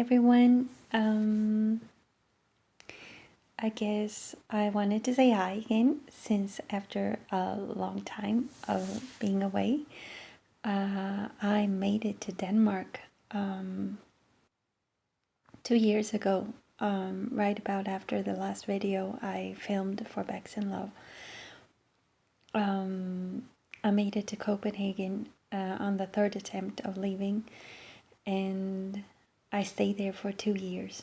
everyone. I guess I wanted to say hi again since after a long time of being away. I made it to Denmark 2 years ago, right about after the last video I filmed for Becks in Love. I made it to Copenhagen on the third attempt of leaving, and I stayed there for 2 years.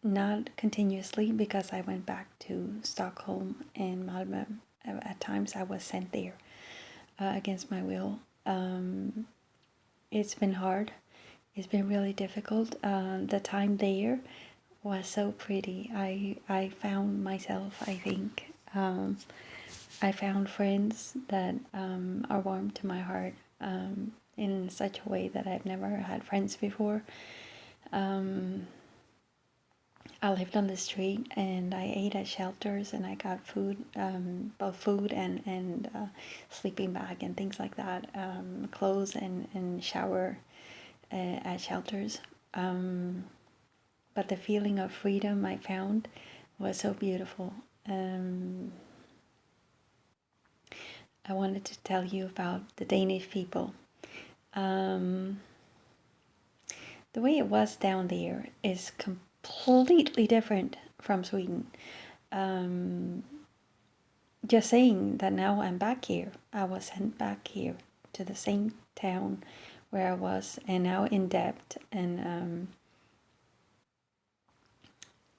Not continuously, because I went back to Stockholm and Malmö. At times I was sent there against my will. It's been hard. It's been really difficult. The time there was so pretty. I found myself, I think. I found friends that are warm to my heart in such a way that I've never had friends before. I lived on the street and I ate at shelters, and I got food, both food and sleeping bag and things like that, clothes and shower at shelters. But the feeling of freedom I found was so beautiful. I wanted to tell you about the Danish people. The way it was down there is completely different from Sweden. Just saying that now I'm back here. I was sent back here to the same town where I was, and now in debt and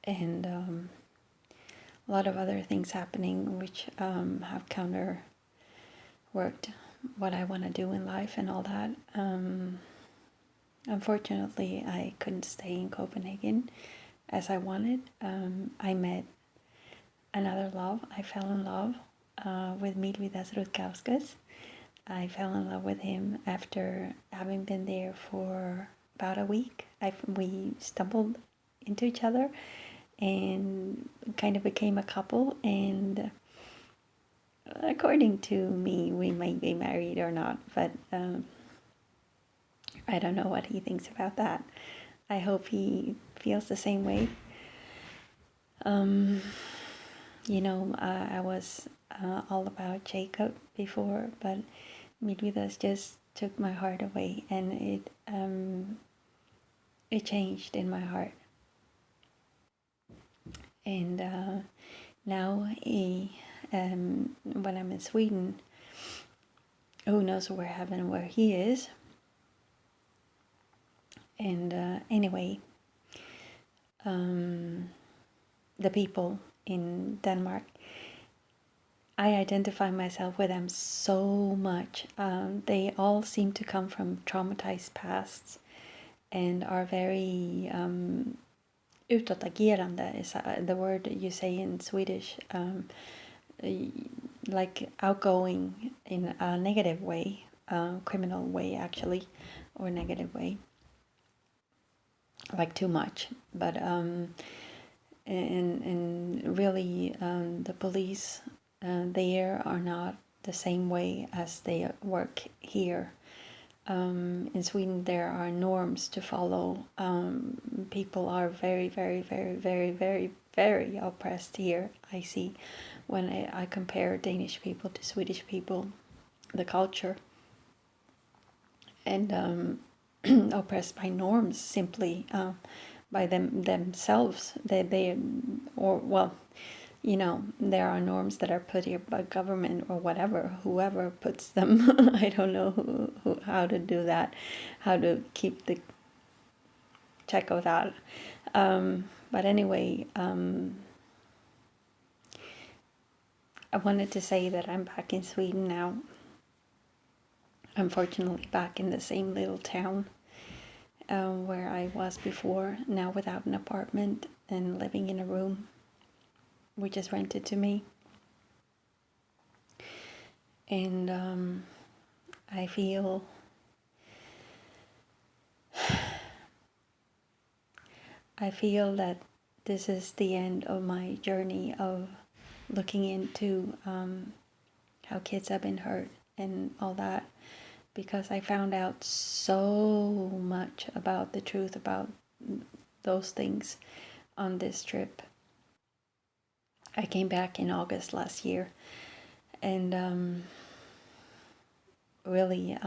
a lot of other things happening which have counter-worked what I want to do in life and all that. Unfortunately, I couldn't stay in Copenhagen as I wanted. I met another love. I fell in love with Milvidas Rutkauskas. I fell in love with him after having been there for about a week. We stumbled into each other and kind of became a couple, and according to me, we might be married or not, but I don't know what he thinks about that. I hope he feels the same way. I was all about Jacob before, but Milvidas just took my heart away, and it changed in my heart. And now when I'm in Sweden, who knows where he is. And anyway, the people in Denmark, I identify myself with them so much. They all seem to come from traumatized pasts and are very utåtagerande is the word you say in Swedish, like outgoing in a negative way, criminal way actually, or negative way, like too much. But and really the police there are not the same way as they work here. In Sweden there are norms to follow. People are very, very, very, very, very, very oppressed here, I see, when I compare Danish people to Swedish people, the culture, and oppressed by norms, simply by themselves. There are norms that are put here by government or whoever puts them. I don't know how to do that, how to keep the check of that. But anyway, I wanted to say that I'm back in Sweden now. Unfortunately, back in the same little town where I was before, now without an apartment and living in a room which is rented to me. And I feel that this is the end of my journey of looking into how kids have been hurt and all that, because I found out so much about the truth about those things on this trip. I came back in August last year, and really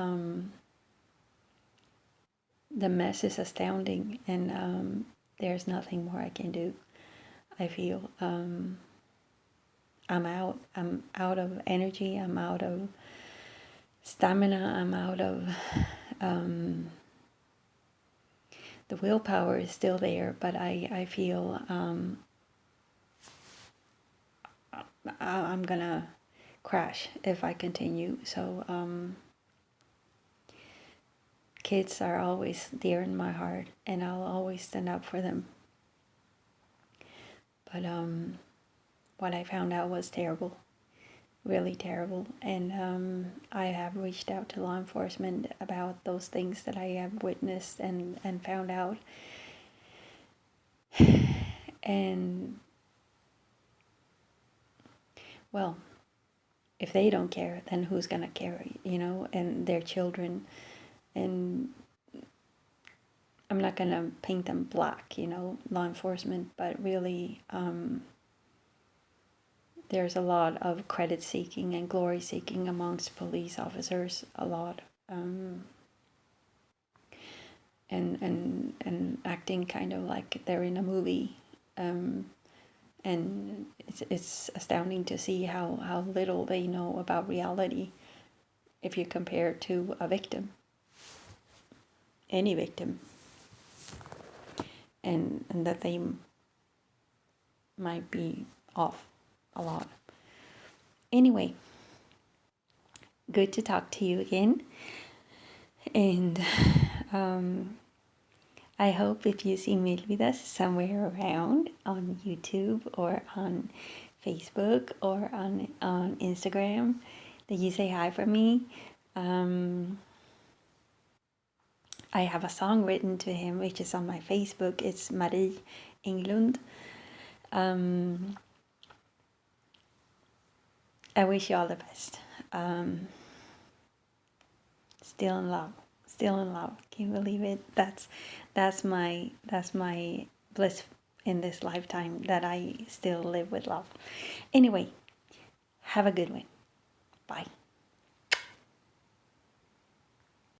the mess is astounding, and there's nothing more I can do. I feel I'm out of energy, I'm out of stamina, I'm out of the willpower is still there, but I feel I'm gonna crash if I continue. So kids are always dear in my heart, and I'll always stand up for them. But what I found out was terrible, really terrible, and I have reached out to law enforcement about those things that I have witnessed and found out. And well, if they don't care, then who's gonna care, and their children. And I'm not gonna paint them black, law enforcement, but really there's a lot of credit seeking and glory seeking amongst police officers, a lot, and acting kind of like they're in a movie, and it's astounding to see how little they know about reality if you compare it to a victim, any victim, and that they might be off a lot. Anyway, good to talk to you again, and I hope if you see Mildvidas somewhere around on YouTube or on Facebook or on Instagram, that you say hi for me. I have a song written to him, which is on my Facebook. It's Marie Englund. I wish you all the best. Still in love. Still in love. Can you believe it? That's my bliss in this lifetime, that I still live with love. Anyway, have a good one. Bye.